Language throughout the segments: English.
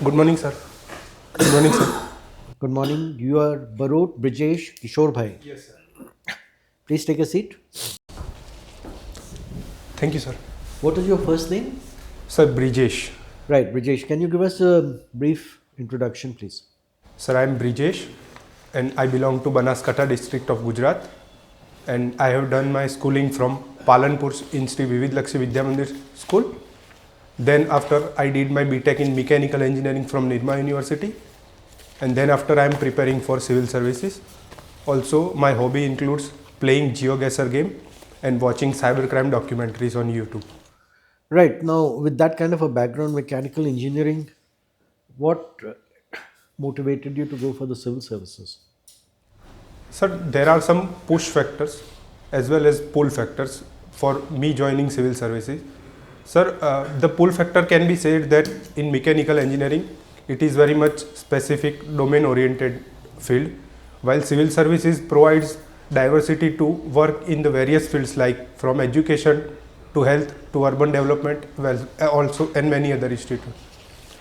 Good morning, sir. Good morning, sir. Good morning. You are BAROT, BRIJESH, KISHORHHAI. Yes, sir. Please take a seat. Thank you, sir. What is your first name? Sir, BRIJESH. Right, Brijesh. Can you give us a brief introduction, please? Sir, I am BRIJESH and I belong to Banaskantha district of Gujarat, and I have done my schooling from Palanpur in Sri Vivid Lakshmi Vidya Mandir school. Then after I did my BTech in Mechanical Engineering from Nirma University, and then after I am preparing for civil services. Also, my hobby includes playing GeoGuessr game and watching cybercrime documentaries on YouTube. Right. Now, with that kind of a background, mechanical engineering, what motivated you to go for the civil services? Sir, there are some push factors as well as pull factors for me joining civil services. Sir, the pull factor can be said that in mechanical engineering, it is very much specific domain oriented field, while civil services provides diversity to work in the various fields like from education to health to urban development, well, also and many other institutes.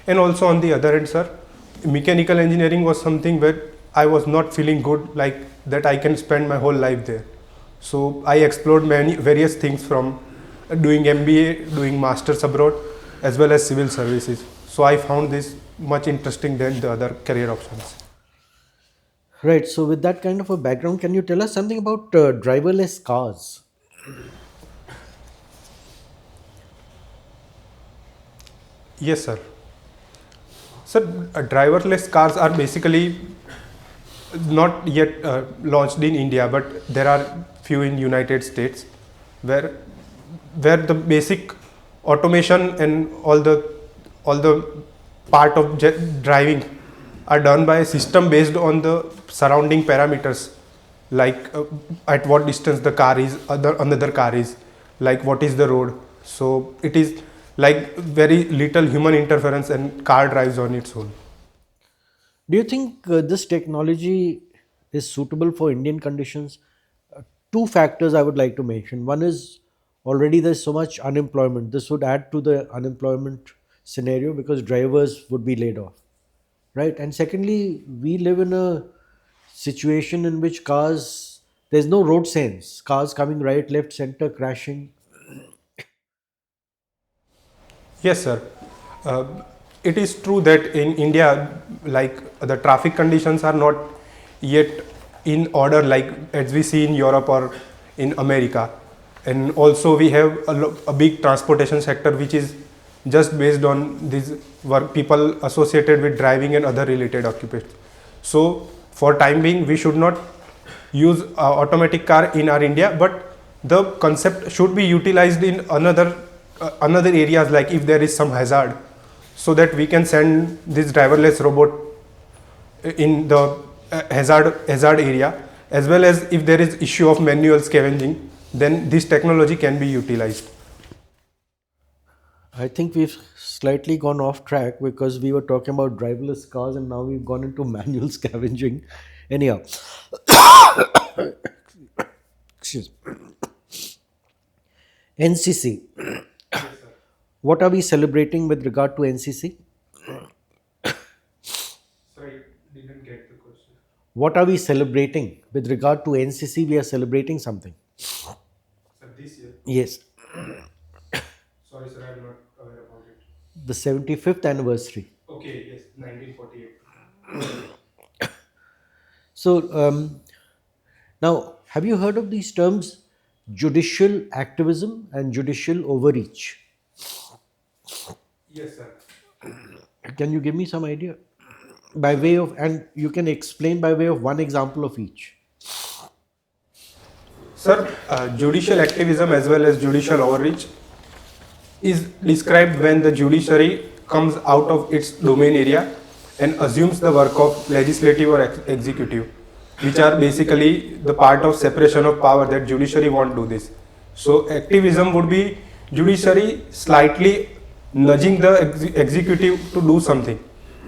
And also on the other end, sir, mechanical engineering was something where I was not feeling good, like that I can spend my whole life there. So I explored many various things from doing MBA, doing masters abroad, as well as civil services. So I found this much interesting than the other career options. Right. So, with that kind of a background, can you tell us something about driverless cars? Yes, sir. Sir, driverless cars are basically not yet launched in India, but there are few in United States where the basic automation and all the part of driving are done by a system based on the surrounding parameters, like at what distance the car is, another car is, like what is the road. So it is like very little human interference and car drives on its own. Do you think this technology is suitable for Indian conditions? Two factors I would like to mention. One is already there's so much unemployment. This would add to the unemployment scenario because drivers would be laid off, right? And secondly, we live in a situation in which there's no road sense. Cars coming right, left, center, crashing. Yes, sir. Uh, it is true that in India, like the traffic conditions are not yet in order, like as we see in Europe or in America. And also, we have a big transportation sector which is just based on these work people associated with driving and other related occupations. So, for time being, we should not use automatic car in our India, but the concept should be utilized in another areas, like if there is some hazard, so that we can send this driverless robot in the hazard area, as well as if there is issue of manual scavenging, then this technology can be utilized. I think we've slightly gone off track because we were talking about driverless cars and now we've gone into manual scavenging. Anyhow, excuse me. NCC. What are we celebrating with regard to NCC? Sorry, didn't get the question. What are we celebrating with regard to NCC? We are celebrating something. Sir, this year? Yes, Sorry, sir, I'm not aware about it. the 75th anniversary. Okay, yes, 1948. So, now, have you heard of these terms judicial activism and judicial overreach? Yes, sir. Can you give me some idea? By way of, and you can explain by way of one example of each. Sir, judicial activism as well as judicial overreach is described when the judiciary comes out of its domain area and assumes the work of legislative or executive, which are basically the part of separation of power that judiciary won't do this. So activism would be judiciary slightly nudging the executive to do something,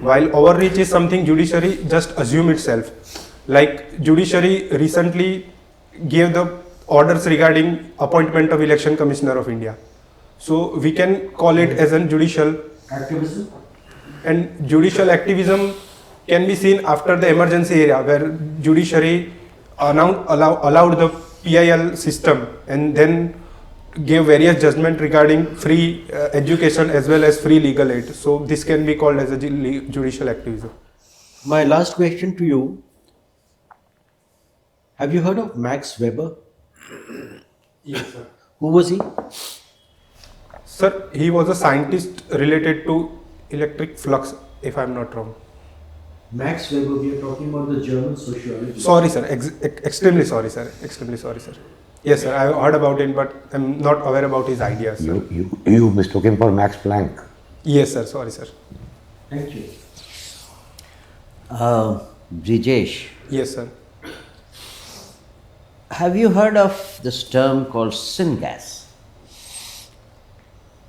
while overreach is something judiciary just assume itself. Like judiciary recently gave the orders regarding appointment of election commissioner of India. So we can call it as a judicial Activism? And judicial activism can be seen after the emergency era, where judiciary allowed the PIL system and then gave various judgment regarding free education as well as free legal aid. So this can be called as a judicial activism. My last question to you. Have you heard of Max Weber? Yes, sir. Who was he? Sir, he was a scientist related to electric flux, if I am not wrong. Max Weber, we are talking about the German sociologist. Sorry, sir. Extremely sorry, sir. Extremely sorry, sir. Yes, sir. I have heard about him, but I'm not aware about his ideas. Sir. You mistook him for Max Planck. Yes, sir. Sorry, sir. Thank you. BRIJESH, Yes, sir. have you heard of this term called syngas?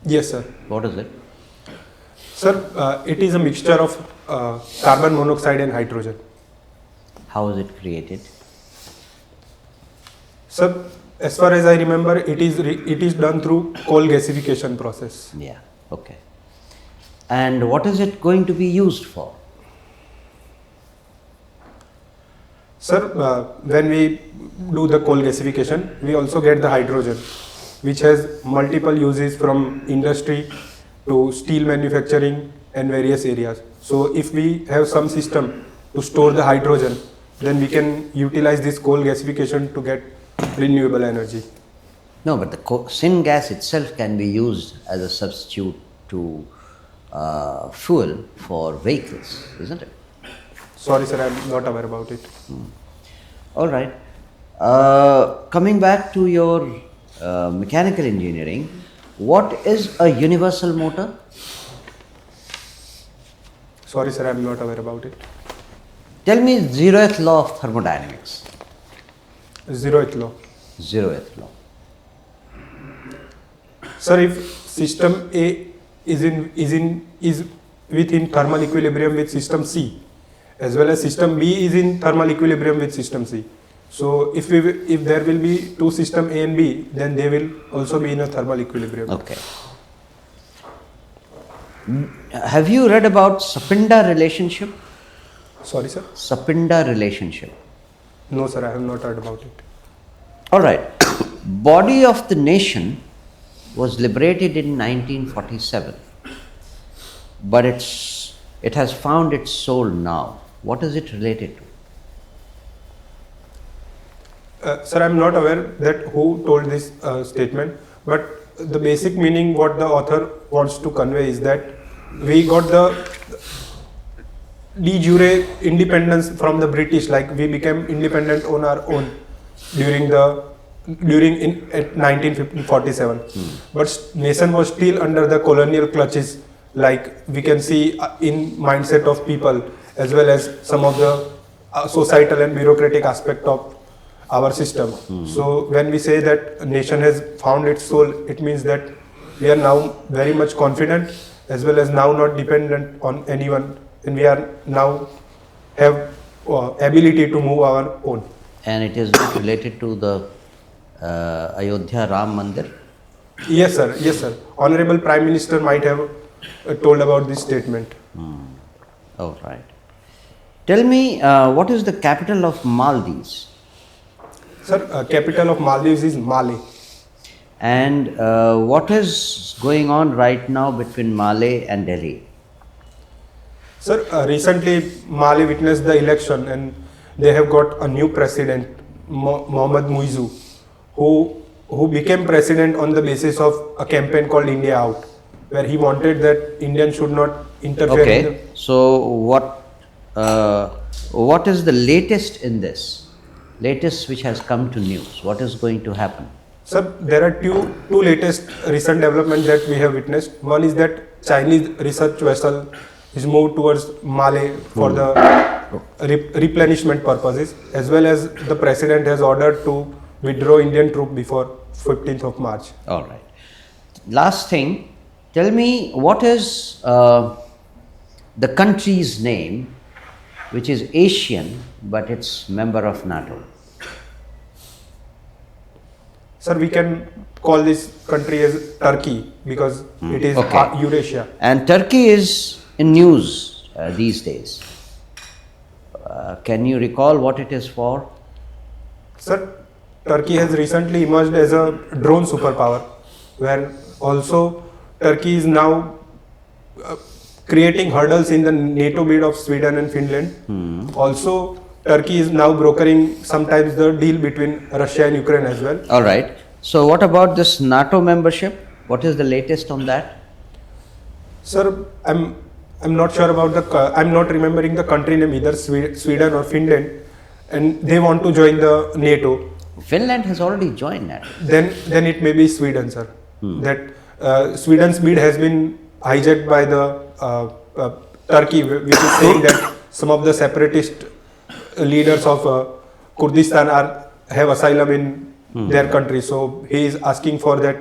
Yes, sir. What is it? Sir, it is a mixture of carbon monoxide and hydrogen. How is it created? Sir, as far as I remember, it is done through coal gasification process. Yeah, okay. And what is it going to be used for? Sir, when we do the coal gasification, we also get the hydrogen, which has multiple uses from industry to steel manufacturing and various areas. So if we have some system to store the hydrogen, then we can utilize this coal gasification to get renewable energy. No, but the syngas itself can be used as a substitute to fuel for vehicles, isn't it? Sorry, sir, I'm not aware about it. All right. Coming back to your mechanical engineering, what is a universal motor? Sorry, sir, I'm not aware about it. Tell me zeroth law of thermodynamics. Zeroth law. Zeroth law. Sir, if system A is within thermal equilibrium with system C, as well as system B is in thermal equilibrium with system C. So if there will be two system A and B, then they will also be in a thermal equilibrium. Okay. Have you read about Sapinda relationship? Sorry, sir. Sapinda relationship. No, sir, I have not heard about it. All right. Body of the nation was liberated in 1947, but it has found its soul now. What is it related to? Sir, I am not aware that who told this statement, but the basic meaning what the author wants to convey is that we got the de jure independence from the British, like we became independent on our own during 1947. But nation was still under the colonial clutches, like we can see in mindset of people, as well as some of the societal and bureaucratic aspect of our system. So when we say that a nation has found its soul, it means that we are now very much confident, as well as now not dependent on anyone, and we are now have ability to move our own. And it is not related to the Ayodhya Ram Mandir? Yes, sir. Yes, sir. Honorable Prime Minister might have told about this statement. All right. Tell me, what is the capital of Maldives? Sir, capital of Maldives is Male. And what is going on right now between Male and Delhi? Sir, recently Mali witnessed the election and they have got a new president, Mohammad Muizu, who became president on the basis of a campaign called India Out, where he wanted that Indians should not interfere. Okay, so what is the latest in this? Latest which has come to news. What is going to happen? Sir, there are two latest recent developments that we have witnessed. One is that Chinese research vessel is moved towards Male for the replenishment purposes, as well as the president has ordered to withdraw Indian troops before 15th of March. All right. Last thing, tell me what is the country's name which is Asian but it's member of NATO? Sir, we can call this country as Turkey because it is Okay. Eurasia. And Turkey is in news these days. Can you recall what it is for? Sir, Turkey has recently emerged as a drone superpower, where also Turkey is now creating hurdles in the NATO bid of Sweden and Finland. Also, Turkey is now brokering sometimes the deal between Russia and Ukraine as well. All right. So, what about this NATO membership? What is the latest on that? Sir, I'm not sure about I'm not remembering the country name either, Sweden or Finland, and they want to join the NATO. Finland has already joined NATO. Then it may be Sweden, sir. That Sweden's bid has been hijacked by the Turkey, which is saying that some of the separatist leaders of Kurdistan have asylum in their country. So he is asking for that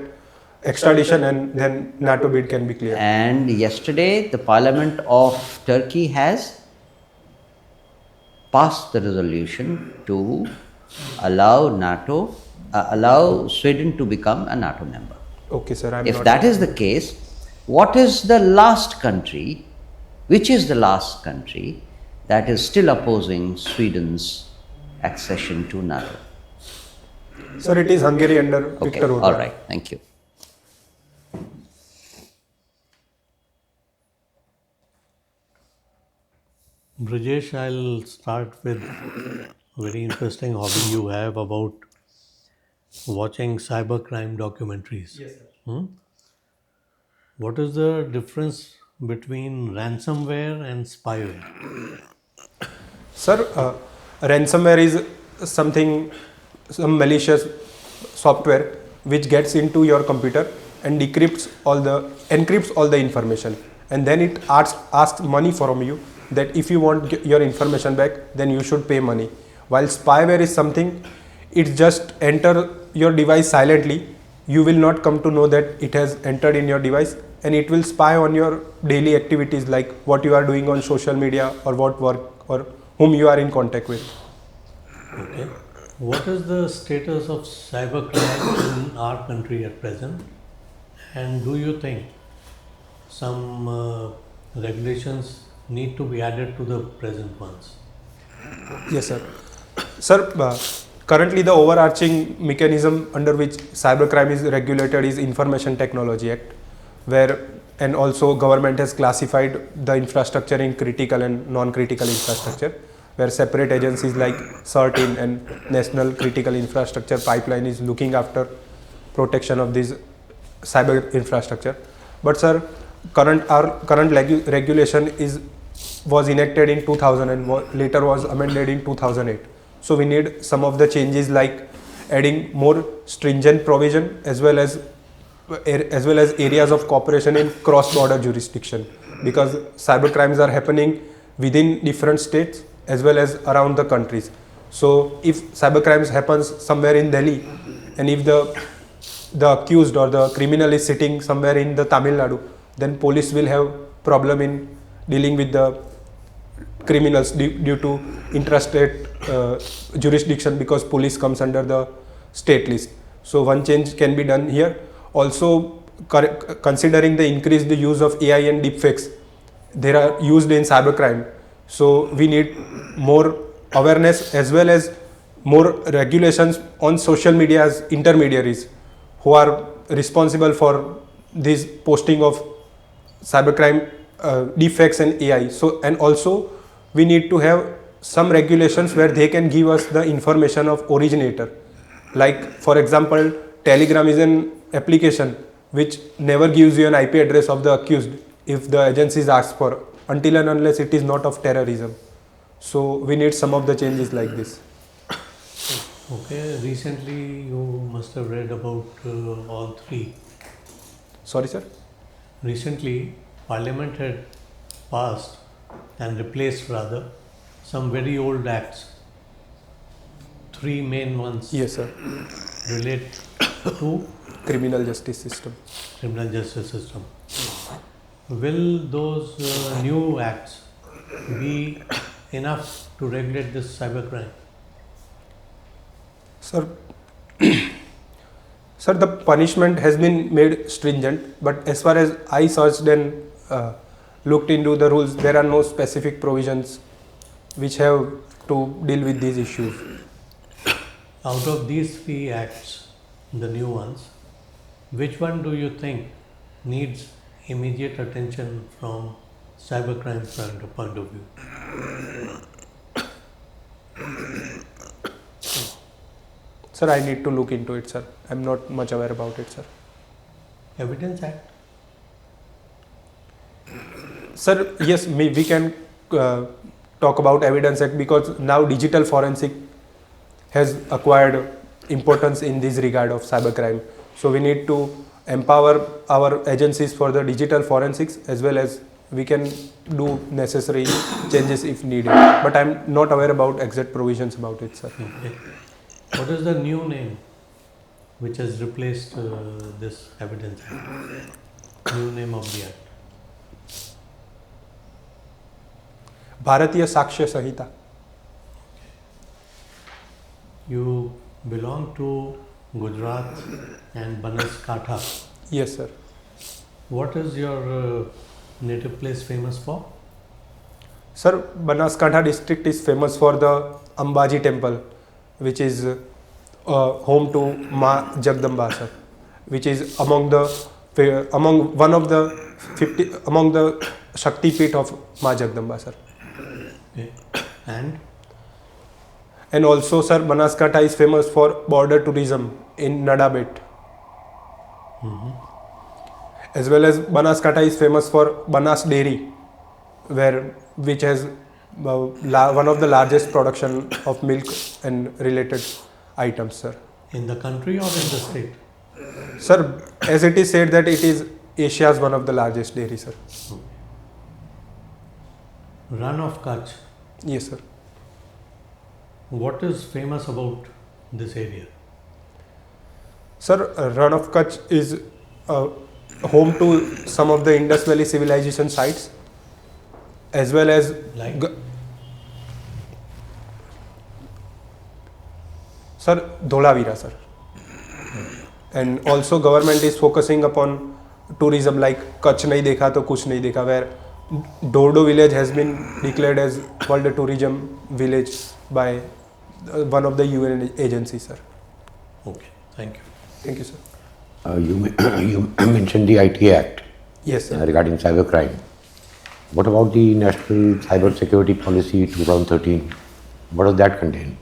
extradition, and then NATO bid can be cleared. And yesterday, the Parliament of Turkey has passed the resolution to allow allow Sweden to become a NATO member. Okay, sir. If that is the case, what is the last country, which is the last country that is still opposing Sweden's accession to NATO? Sir, it is Hungary under Okay, Viktor Orban. all right, thank you. Brijesh, I'll start with a very interesting hobby you have about watching cybercrime documentaries. Yes, sir. What is the difference between ransomware and spyware? Sir, ransomware is some malicious software which gets into your computer and encrypts all the information, and then it asks money from you, that if you want your information back, then you should pay money. While spyware is something, it just enter your device silently. You will not come to know that it has entered in your device, and it will spy on your daily activities, like what you are doing on social media or what work or whom you are in contact with. Okay. What is the status of cybercrime in our country at present? And do you think some regulations need to be added to the present ones? Yes, sir. Sir, currently the overarching mechanism under which cybercrime is regulated is Information Technology Act, and also government has classified the infrastructure in critical and non-critical infrastructure, where separate agencies like CERT and National Critical Infrastructure Pipeline is looking after protection of this cyber infrastructure. But sir, our current regulation was enacted in 2000 and later was amended in 2008. So we need some of the changes, like adding more stringent provision as well as areas of cooperation in cross-border jurisdiction, because cyber crimes are happening within different states as well as around the countries. So if cyber crimes happens somewhere in Delhi, and if the accused or the criminal is sitting somewhere in the Tamil Nadu, then police will have problem in dealing with the criminals due to interstate jurisdiction, because police comes under the state list. So one change can be done here. Also, considering the increased use of AI and deepfakes, they are used in cybercrime. So we need more awareness as well as more regulations on social media's intermediaries who are responsible for this posting of cybercrime, deepfakes and AI. So, and also we need to have some regulations where they can give us the information of originator. Like for example, Telegram is an application which never gives you an IP address of the accused if the agencies ask for, until and unless it is not of terrorism. So we need some of the changes like this. Okay, recently you must have read about all three. Sorry, sir? Recently, Parliament had passed and replaced rather some very old acts. Three main ones. Yes, sir. Relate to Criminal justice system. criminal justice system. Will those new acts be enough to regulate this cybercrime? Sir, sir, the punishment has been made stringent, but as far as I searched and looked into the rules, there are no specific provisions which have to deal with these issues. Out of these three acts, the new ones, which one do you think needs immediate attention from cybercrime point of view? Sir, I need to look into it, sir. I'm not much aware about it, sir. Evidence Act? Sir, yes, we can talk about Evidence Act because now digital forensic has acquired importance in this regard of cybercrime. So we need to empower our agencies for the digital forensics as well as we can do necessary changes if needed. But I'm not aware about exact provisions about it, sir. Okay. What is the new name which has replaced this Evidence Act? New name of the act? Bharatiya Sakshya Sanhita. You belong to Gujarat and Banaskantha. Yes, sir. What is your native place famous for? Sir, Banaskantha district is famous for the Ambaji temple, which is home to Ma Jagdamba, sir, which is among the Shakti Peeth of Ma Jagdamba, sir. Okay. And also, sir, Banaskantha is famous for border tourism in Nadabet. As well as Banaskantha is famous for Banas Dairy, which has one of the largest production of milk and related items, sir. In the country or in the state? Sir, as it is said that it is Asia's one of the largest dairy, sir. Run of Kutch. Yes, sir. What is famous about this area? Sir, Run of Kutch is home to some of the Indus Valley civilization sites, as well as Like? Sir, Dholavira, sir. And also government is focusing upon tourism like Kutch nahi dekha to kuch nahi dekha, where Dordo village has been declared as World Tourism Village by one of the UN agencies, sir. Okay, thank you. Thank you, sir. You mentioned the IT Act Yes, sir. regarding cybercrime. What about the National Cyber Security Policy 2013? What does that contain?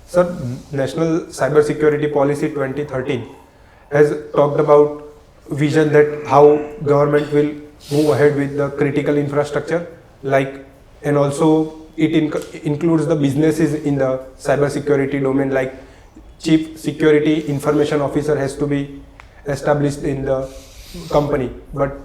Sir, National Cyber Security Policy 2013 has talked about vision that how government will move ahead with the critical infrastructure, and also it includes the businesses in the cyber security domain, like Chief Security Information Officer has to be established in the company. But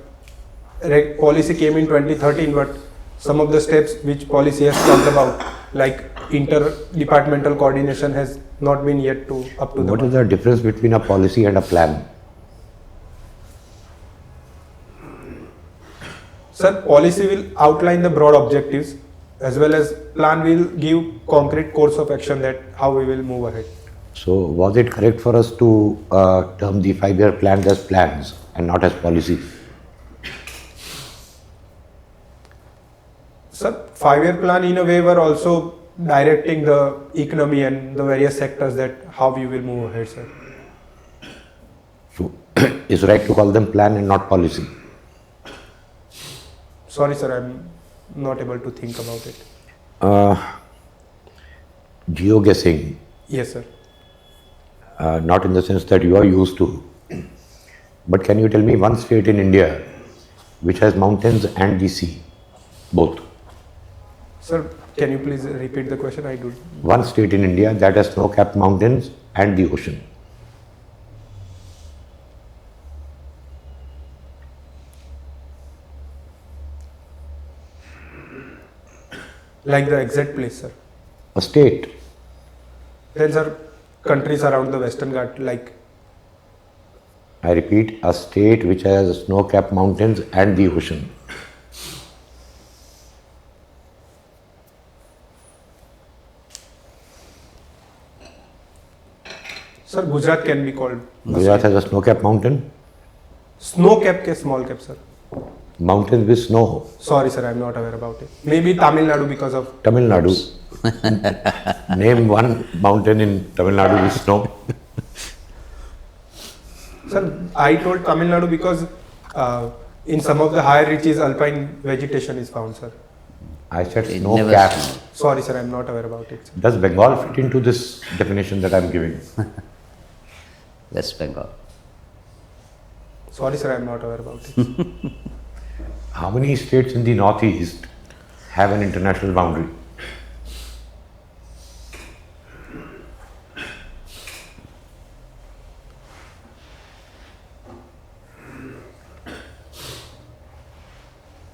policy came in 2013, but some of the steps which policy has talked about, like interdepartmental coordination, has not been yet up to the What mark. is the difference between a policy and a plan? Sir, policy will outline the broad objectives, as well as plan will give concrete course of action that how we will move ahead. So was it correct for us to term the 5-year plans as plans and not as policy? Sir, 5-year plan in a way were also directing the economy and the various sectors that how we will move ahead, sir. So it's right to call them plan and not policy. Sorry, sir, I'm not able to think about it. Geoguessing, Yes, sir. not in the sense that you are used to, but can you tell me one state in India which has mountains and the sea, both? Sir, can you please repeat the question? I do. One state in India that has snow-capped mountains and the ocean. Like the exact place, sir. A state. Then, sir, countries around the Western Ghat, like. I repeat, a state which has snow-capped mountains and the ocean. Sir, Gujarat can be called. Gujarat has a snow-capped mountain. Snow cap ke small cap, sir. Mountains with snow. Sorry, sir, I'm not aware about it. Maybe Tamil Nadu because of. Tamil Nadu. Name one mountain in Tamil Nadu with snow. Sir, I told Tamil Nadu because in some of the higher reaches, alpine vegetation is found, sir. I said It snow never caps. snowed. Sorry, sir, I'm not aware about it, sir. Does Bengal fit into this definition that I'm giving? West Bengal. Sorry, sir, I'm not aware about it. How many states in the northeast have an international boundary?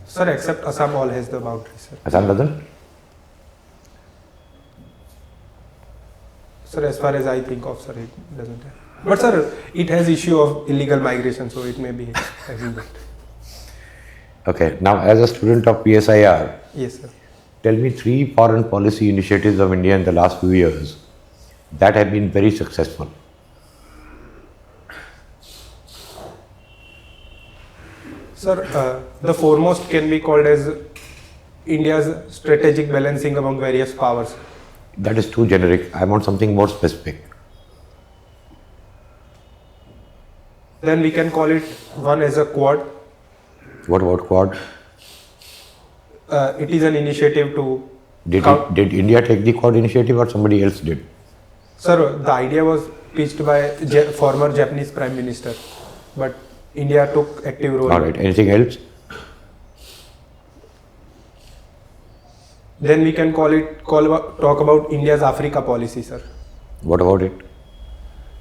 Sir, except Assam, all has the boundary, sir. Assam doesn't? Sir, as far as I think of, sir, it doesn't have. But sir, it has issue of illegal migration, so it may be having that. Okay, now as a student of PSIR, Yes, sir. tell me 3 foreign policy initiatives of India in the last few years that have been very successful. Sir, the foremost can be called as India's strategic balancing among various powers. That is too generic. I want something more specific. Then we can call it one as a Quad. What about Quad? It is an initiative to. Did India take the Quad initiative or somebody else did? Sir, the idea was pitched by former Japanese Prime Minister, but India took active role. All right. Anything else? Then we can talk about India's Africa policy, sir. What about it?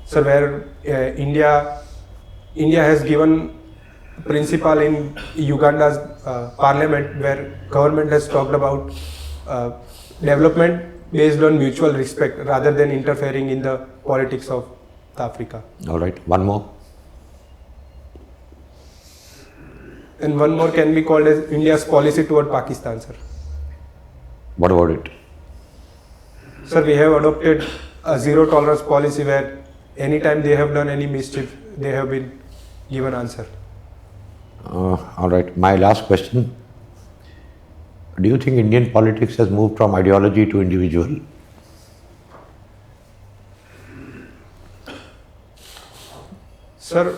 Sir, where India has given principle in Uganda's parliament, where government has talked about development based on mutual respect rather than interfering in the politics of Africa. All right. One more. And one more can be called as India's policy toward Pakistan, sir. What about it? Sir, we have adopted a zero tolerance policy where anytime they have done any mischief, they have been given answer. All right. My last question. Do you think Indian politics has moved from ideology to individual? Sir,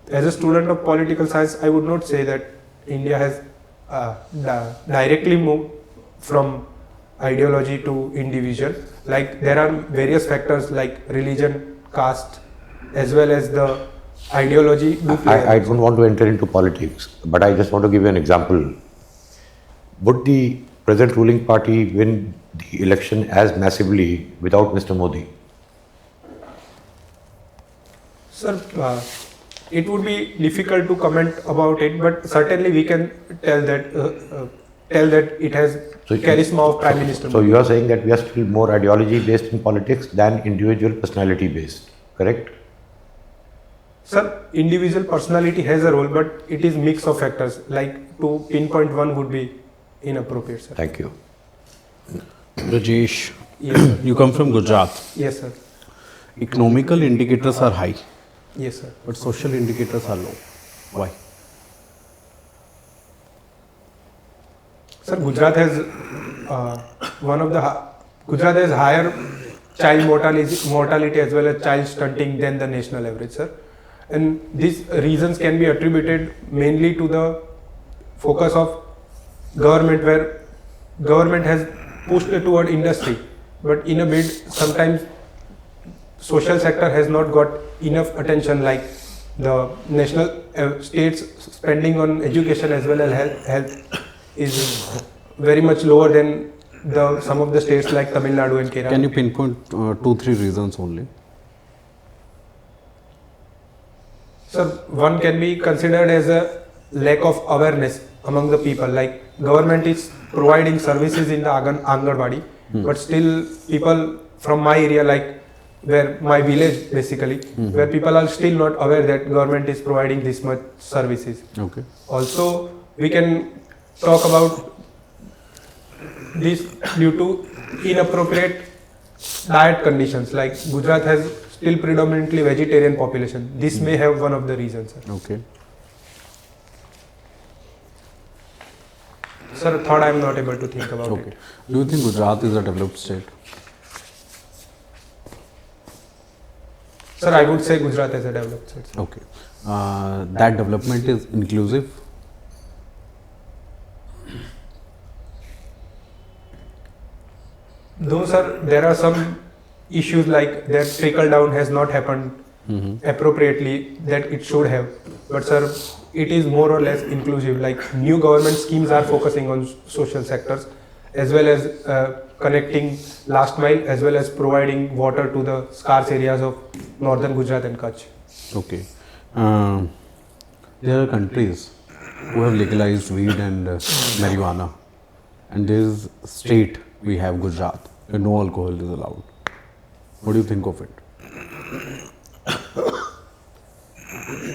as a student of political science, I would not say that India has directly moved from ideology to individual. Like there are various factors like religion, caste, as well as the ideology. I don't want to enter into politics, but I just want to give you an example. Would the present ruling party win the election as massively without Mr. Modi? Sir, it would be difficult to comment about it, but certainly we can tell that it has charisma of Prime Minister. So you are saying that we are still more ideology based in politics than individual personality based, correct? Sir, individual personality has a role, but it is mix of factors. Like to pinpoint one would be inappropriate, sir. Thank you. Brijesh, Yes, sir. you come from Gujarat. Yes, sir. Economical indicators are high, Yes, sir. but social indicators are low. Why? Sir, Gujarat has Gujarat has higher child mortality as well as child stunting than the national average, sir. And these reasons can be attributed mainly to the focus of government, where government has pushed toward industry, but in a bit sometimes social sector has not got enough attention, like the national states spending on education as well as health is very much lower than some of the states like Tamil Nadu and Kerala. Can you pinpoint 2-3 reasons only? Sir, one can be considered as a lack of awareness among the people. Like government is providing services in the Anganwadi, but still people from my area, like where my village basically, where people are still not aware that government is providing this much services. Okay. Also, we can talk about this due to inappropriate diet conditions. Like Gujarat has still predominantly vegetarian population. This may have one of the reasons, sir. Okay. Sir, third I am not able to think about Okay. it. Do you think Gujarat is a developed state? Sir, I would say Gujarat as a developed state. Sir. Okay. That development is inclusive? Though, sir, there are some issues like that trickle down has not happened appropriately that it should have. But, sir, it is more or less inclusive. Like new government schemes are focusing on social sectors as well as connecting last mile as well as providing water to the scarce areas of northern Gujarat and Kutch. Okay. There are countries who have legalized weed and marijuana, and there is state we have Gujarat where no alcohol is allowed. What do you think of it?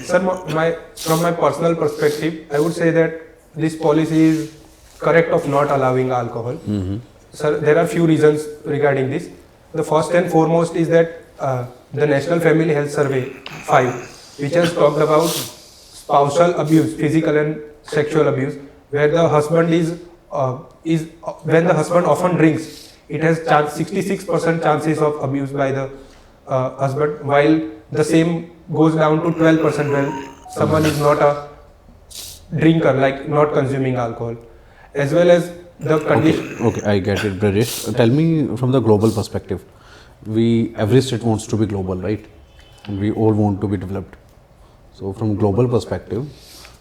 Sir, from my personal perspective, I would say that this policy is correct of not allowing alcohol. Sir, there are few reasons regarding this. The first and foremost is that the National Family Health Survey 5, which has talked about spousal abuse, physical and sexual abuse, where the husband when the husband often drinks, it has 66% chances of abuse by the husband, while the same goes down to 12% when someone is not a drinker, like not consuming alcohol, as well as the condition. Okay, I get it, Brajesh. Tell me from the global perspective. Every state wants to be global, right? And we all want to be developed. So, from global perspective,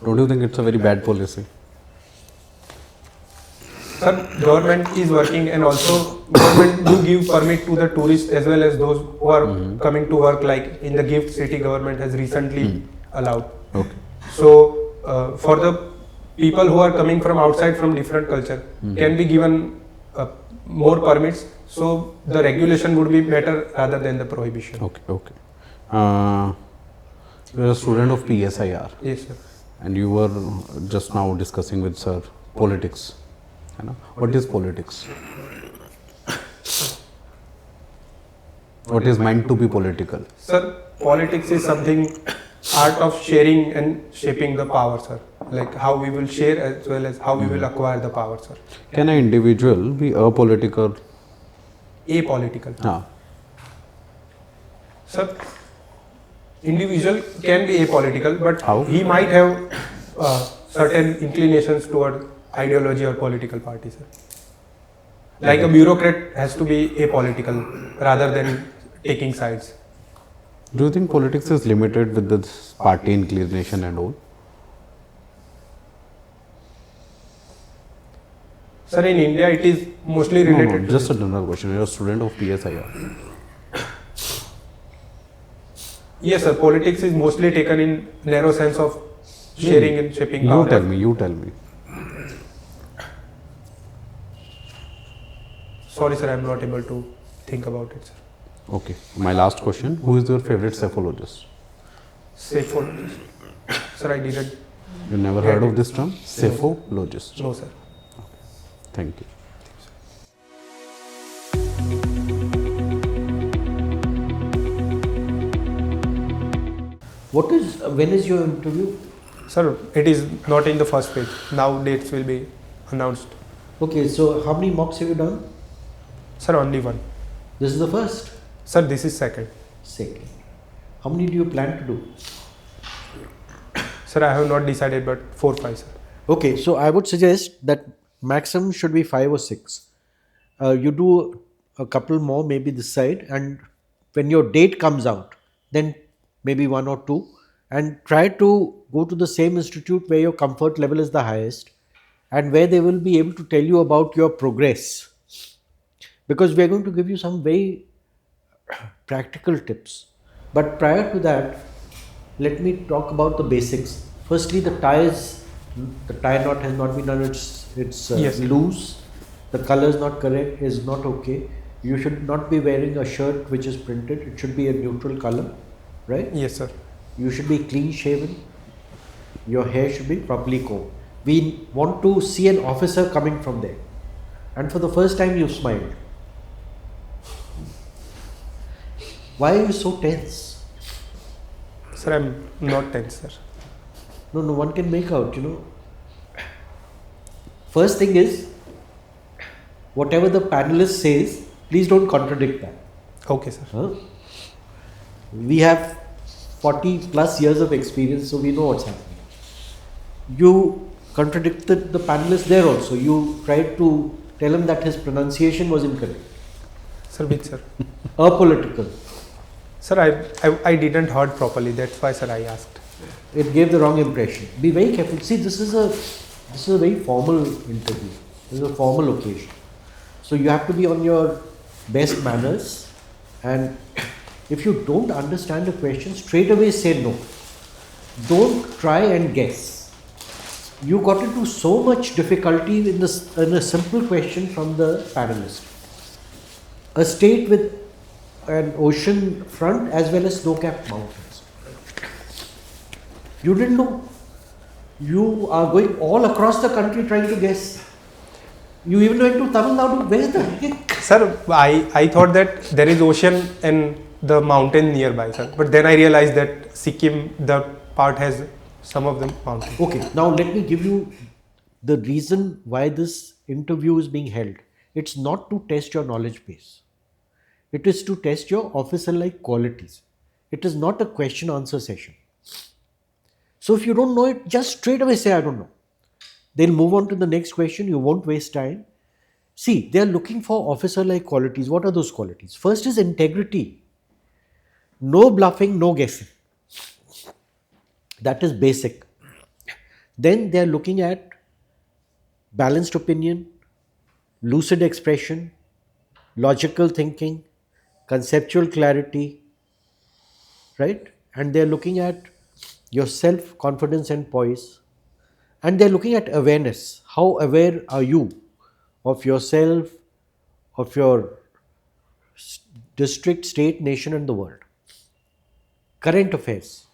don't you think it's a very bad policy? Sir, government is working, and also government do give permit to the tourists as well as those who are coming to work, like in the gift city government has recently allowed. Okay. So for the people who are coming from outside from different culture can be given more permits, so the regulation would be better rather than the prohibition. Okay, okay. You are a student of PSIR, Yes, sir. and you were just now discussing with sir politics. You know? What is politics? What is meant to be political? Sir, politics is something art of sharing and shaping the power, sir. Like how we will share as well as how we will acquire the power, sir. Can an individual be apolitical? Apolitical. Ah, Sir, individual can be apolitical, but How? he might have certain inclinations toward ideology or political party, sir. Like a bureaucrat has to be apolitical rather than taking sides. do you think politics is limited with this party inclination and all? Sir, in India it is mostly No, related no, to just another question. You are a student of PSIR. yes, sir. Politics is mostly taken in narrow sense of sharing and shaping You power. tell me, you tell me. Sorry, sir, I am not able to think about it, sir. Okay, my last question. Who is your favorite cephalogist? Cephalogist. Sir, I didn't. You never heard of this term? Cephalogist. No, sir. Thank you. When is your interview? Sir, it is not in the first page. Now dates will be announced. Okay, so how many mocks have you done? Sir, only one. This is the first? Sir, this is second. Second. How many do you plan to do? Sir, I have not decided, but 4, 5, sir. Okay, so I would suggest that maximum should be 5 or 6. You do a couple more, maybe this side, and when your date comes out, then maybe 1 or 2, and try to go to the same institute where your comfort level is the highest and where they will be able to tell you about your progress. Because we are going to give you some very practical tips. But prior to that, let me talk about the basics. Firstly, the tie knot has not been done, it's Yes. loose. The color is not correct, is not okay. You should not be wearing a shirt which is printed. It should be a neutral color, right? Yes, sir. You should be clean shaven. Your hair should be properly combed. We want to see an officer coming from there. And for the first time you smiled. Why are you so tense? Sir, I am not tense, sir. No, one can make out, First thing is, whatever the panelist says, please don't contradict that. Okay, sir. Huh? We have 40 plus years of experience, so we know what's happening. You contradicted the panelist there also. You tried to tell him that his pronunciation was incorrect. Sir, which sir? Apolitical. Sir, I didn't heard properly. That's why, sir, I asked. It gave the wrong impression. Be very careful. See, this is a very formal interview. This is a formal occasion. So you have to be on your best manners, and if you don't understand the question, straight away say no. Don't try and guess. You got into so much difficulty in a simple question from the panelist. A state with an ocean front as well as snow-capped mountains. You didn't know. You are going all across the country trying to guess. You even went to Tamil Nadu. Where the heck? Sir, I thought that there is ocean and the mountain nearby, sir. But then I realized that Sikkim, the part has some of the mountains. Okay, now let me give you the reason why this interview is being held. It's not to test your knowledge base. It is to test your officer-like qualities. It is not a question-answer session. So if you don't know it, just straight away say, I don't know. They'll move on to the next question. You won't waste time. See, they're looking for officer-like qualities. What are those qualities? First is integrity. No bluffing, no guessing. That is basic. Then they're looking at balanced opinion, lucid expression, logical thinking, conceptual clarity, right? And they're looking at your self-confidence and poise. And they're looking at awareness. How aware are you of yourself, of your district, state, nation, and the world? Current affairs.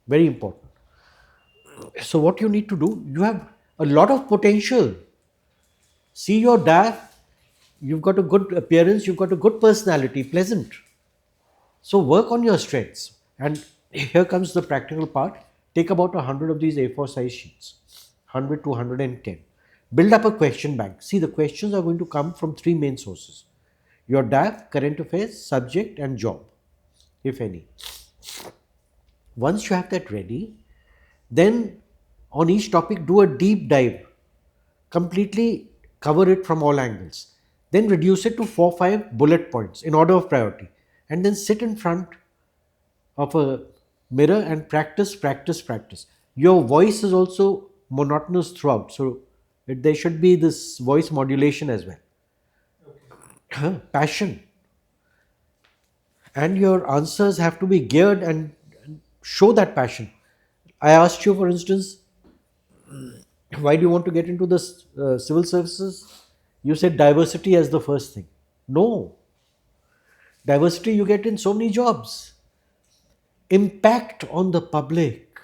Very important. So what you need to do, you have a lot of potential. See your DAF, you've got a good appearance, you've got a good personality, pleasant. So work on your strengths. And here comes the practical part. Take about 100 of these A4 size sheets, 100 to 110. Build up a question bank. See, the questions are going to come from three main sources. Your DAF, current affairs, subject and job, if any. Once you have that ready, then on each topic do a deep dive. Completely cover it from all angles. Then reduce it to 4-5 bullet points in order of priority. And then sit in front of a mirror and practice. Your voice is also monotonous throughout. So there should be this voice modulation as well. Okay. Passion. And your answers have to be geared and show that passion. I asked you, for instance, why do you want to get into the civil services? You said diversity as the first thing. No. Diversity you get in so many jobs. Impact on the public.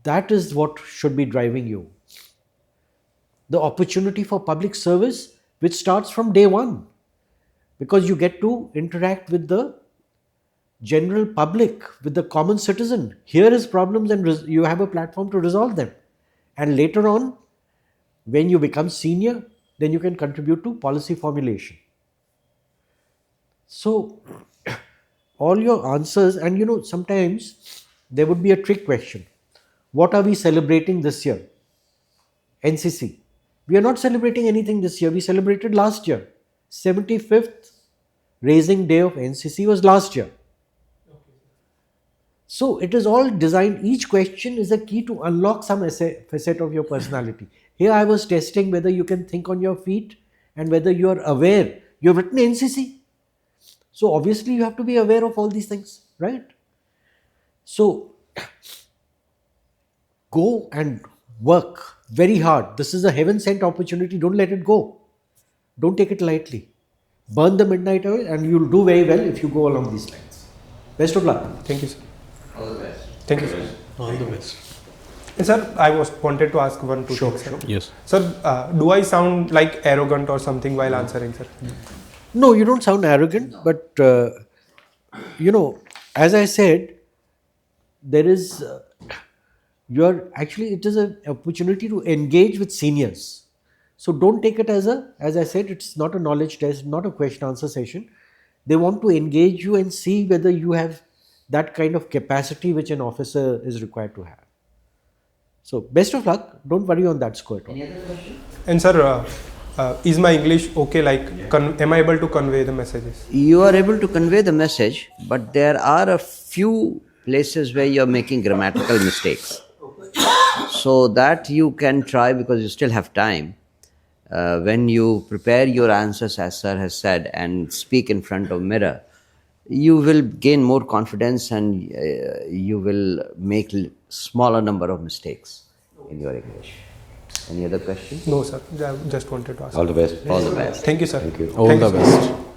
That is what should be driving you. The opportunity for public service, which starts from day one. Because you get to interact with the general public, with the common citizen. Hear his problems and you have a platform to resolve them. And later on, when you become senior, then you can contribute to policy formulation. So, all your answers, and sometimes there would be a trick question. What are we celebrating this year? NCC. We are not celebrating anything this year. We celebrated last year. 75th raising day of NCC was last year. So it is all designed, each question is a key to unlock some facet of your personality. Here I was testing whether you can think on your feet and whether you are aware. You have written NCC. So obviously you have to be aware of all these things, right? So go and work very hard. This is a heaven-sent opportunity. Don't let it go. Don't take it lightly. Burn the midnight oil and you'll do very well if you go along these lines. Best of luck. Thank you, sir. All the best. Thank you, sir. All the best. And sir, I wanted to ask one, two things, sir. Yes. Sir, do I sound like arrogant or something while answering, sir? No, you don't sound arrogant, but as I said, there is it is an opportunity to engage with seniors. So don't take it as as I said, it's not a knowledge test, not a question answer session. They want to engage you and see whether you have that kind of capacity which an officer is required to have. So best of luck. Don't worry on that score at all. Any other question? And sir, is my English okay? Like, am I able to convey the messages? You are able to convey the message, but there are a few places where you're making grammatical mistakes. So that you can try, because you still have time. When you prepare your answers, as sir has said, and speak in front of mirror, you will gain more confidence and you will make smaller number of mistakes in your English. Any other question? No, sir. I just wanted to ask. All the best. All the best. Thank you, sir. Thank you. All Thank the you, sir. best.